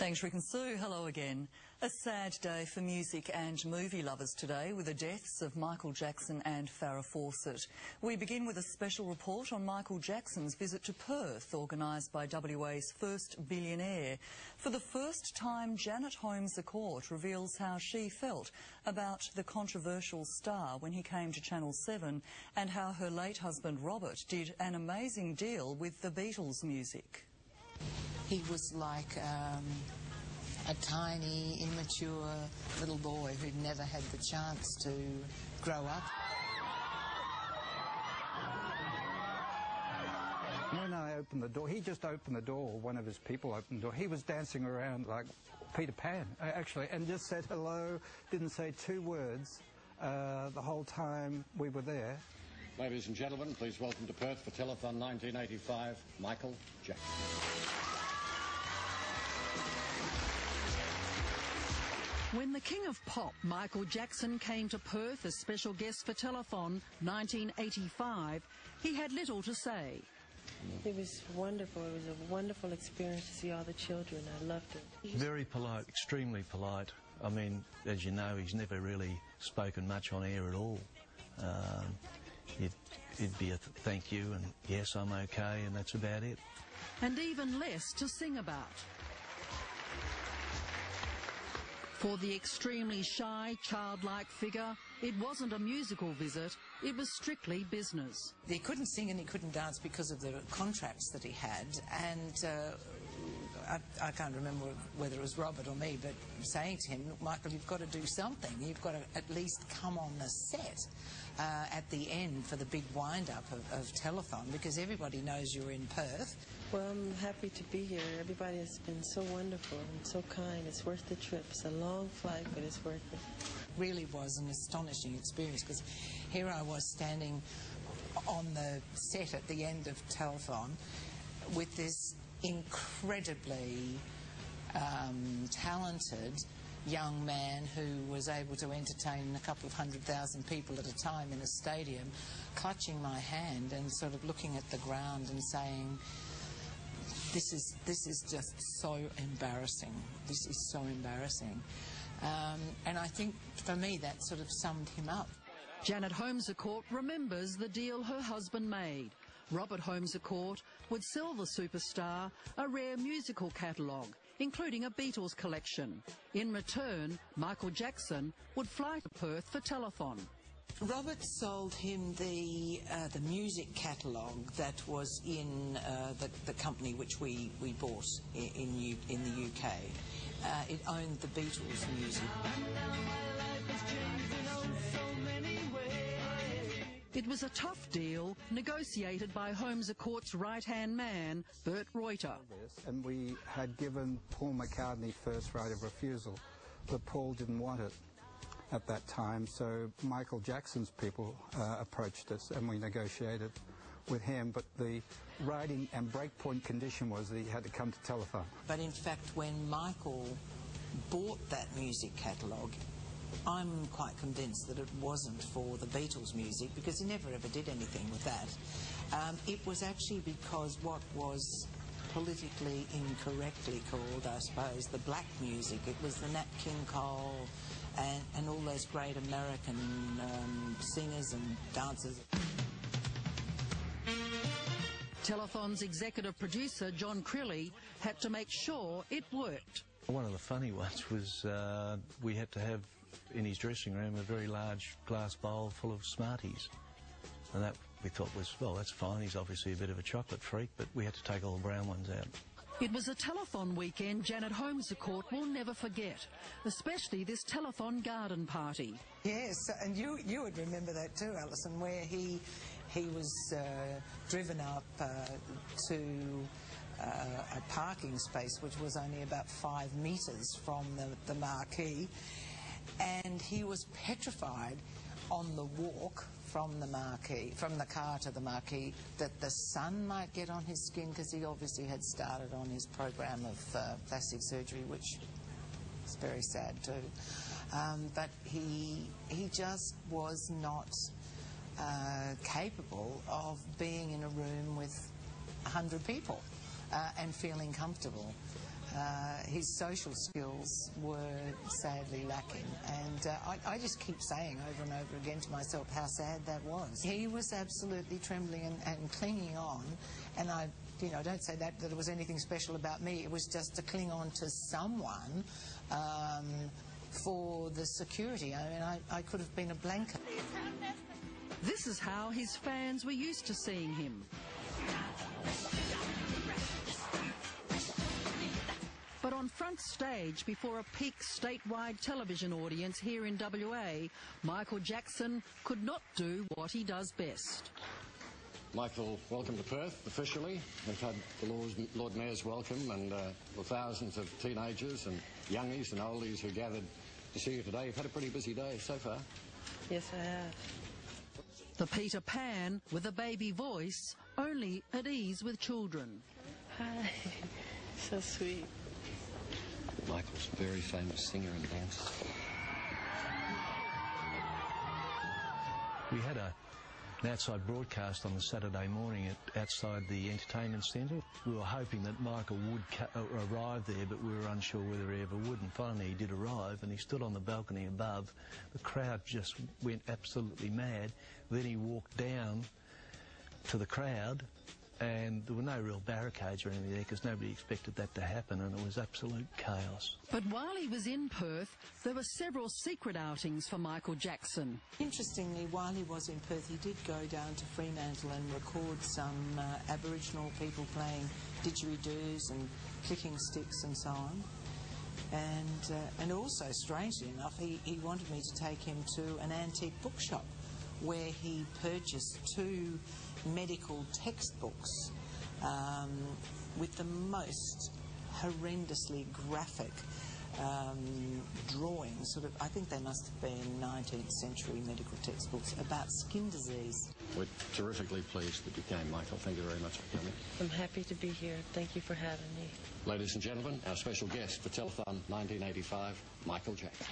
Thanks, Rick and Sue. Hello again. A sad day for music and movie lovers today with the deaths of Michael Jackson and Farrah Fawcett. We begin with a special report on Michael Jackson's visit to Perth, organised by WA's first billionaire. For the first time, Janet Holmes-A-Court reveals how she felt about the controversial star when he came to Channel 7 and how her late husband Robert did an amazing deal with the Beatles music. He was like a tiny, immature little boy who'd never had the chance to grow up. When I opened the door, he just opened the door, one of his people opened the door. He was dancing around like Peter Pan, actually, and just said hello, didn't say two words the whole time we were there. Ladies and gentlemen, please welcome to Perth for Telethon 1985, Michael Jackson. When the king of pop, Michael Jackson, came to Perth as special guest for Telethon 1985, he had little to say. It was wonderful. It was a wonderful experience to see all the children. I loved it. Very polite, extremely polite. I mean, as you know, he's never really spoken much on air at all. It'd be a thank you and yes, I'm okay, and that's about it. And even less to sing about. For the extremely shy, childlike figure, it wasn't a musical visit, it was strictly business. He couldn't sing and he couldn't dance because of the contracts that he had, and I can't remember whether it was Robert or me, but saying to him, Michael, you've got to do something. You've got to at least come on the set at the end for the big wind-up of Telethon, because everybody knows you're in Perth. Well, I'm happy to be here. Everybody has been so wonderful and so kind. It's worth the trip. It's a long flight, but it's worth it. Really was an astonishing experience, because here I was standing on the set at the end of Telethon with this incredibly talented young man who was able to entertain a couple of 100,000 people at a time in a stadium, clutching my hand and sort of looking at the ground and saying, this is just so embarrassing. This is so embarrassing. And I think for me that sort of summed him up. Janet Holmes-A-Court remembers the deal her husband made. Robert Holmes-A-Court would sell the superstar a rare musical catalogue, including a Beatles collection. In return, Michael Jackson would fly to Perth for Telethon. Robert sold him the music catalogue that was in the company which we bought in the UK. It owned the Beatles music. It was a tough deal, negotiated by Holmes-A-Court's right-hand man, Bert Reuter. And we had given Paul McCartney first right of refusal, but Paul didn't want it at that time, so Michael Jackson's people approached us and we negotiated with him, but the writing and breakpoint condition was that he had to come to Telethon. But in fact, when Michael bought that music catalogue, I'm quite convinced that it wasn't for the Beatles music, because he never ever did anything with that. It was actually because what was politically incorrectly called, I suppose, the black music. It was the Nat King Cole and all those great American singers and dancers. Telethon's executive producer, John Crilly, had to make sure it worked. One of the funny ones was we had to have in his dressing room a very large glass bowl full of Smarties. And that we thought was, well, that's fine, he's obviously a bit of a chocolate freak, but we had to take all the brown ones out. It was a Telethon weekend Janet Holmes-A-Court will never forget, especially this Telethon garden party. Yes, and you would remember that too, Alison, where he was driven up to a parking space which was only about 5 metres from the marquee, and he was petrified on the walk from the car to the marquee, that the sun might get on his skin, because he obviously had started on his program of plastic surgery, which is very sad too. But he just was not capable of being in a room with 100 people and feeling comfortable. his social skills were sadly lacking, and I just keep saying over and over again to myself how sad that was. He was absolutely trembling and clinging on, and I don't say that it was anything special about me. It was just to cling on to someone for the security. I mean, I could have been a blanket. This is how his fans were used to seeing him. But on front stage, before a peak statewide television audience here in WA, Michael Jackson could not do what he does best. Michael, welcome to Perth, officially. We've had the Lord Mayor's welcome and the thousands of teenagers and youngies and oldies who gathered to see you today. You've had a pretty busy day so far. Yes, I have. The Peter Pan with a baby voice, only at ease with children. Hi. So sweet. Michael's a very famous singer and dancer. We had an outside broadcast on the Saturday morning outside the entertainment centre. We were hoping that Michael would arrive there, but we were unsure whether he ever would, and finally he did arrive, and he stood on the balcony above. The crowd just went absolutely mad. Then he walked down to the crowd, and there were no real barricades or anything there because nobody expected that to happen, and it was absolute chaos. But while he was in Perth, there were several secret outings for Michael Jackson. Interestingly, while he was in Perth, he did go down to Fremantle and record some Aboriginal people playing didgeridoos and clicking sticks and so on. And also, strangely enough, he wanted me to take him to an antique bookshop where he purchased 2 medical textbooks with the most horrendously graphic drawings. I think they must have been 19th century medical textbooks about skin disease. We're terrifically pleased that you came, Michael. Thank you very much for coming. I'm happy to be here. Thank you for having me. Ladies and gentlemen, our special guest for Telethon 1985, Michael Jackson.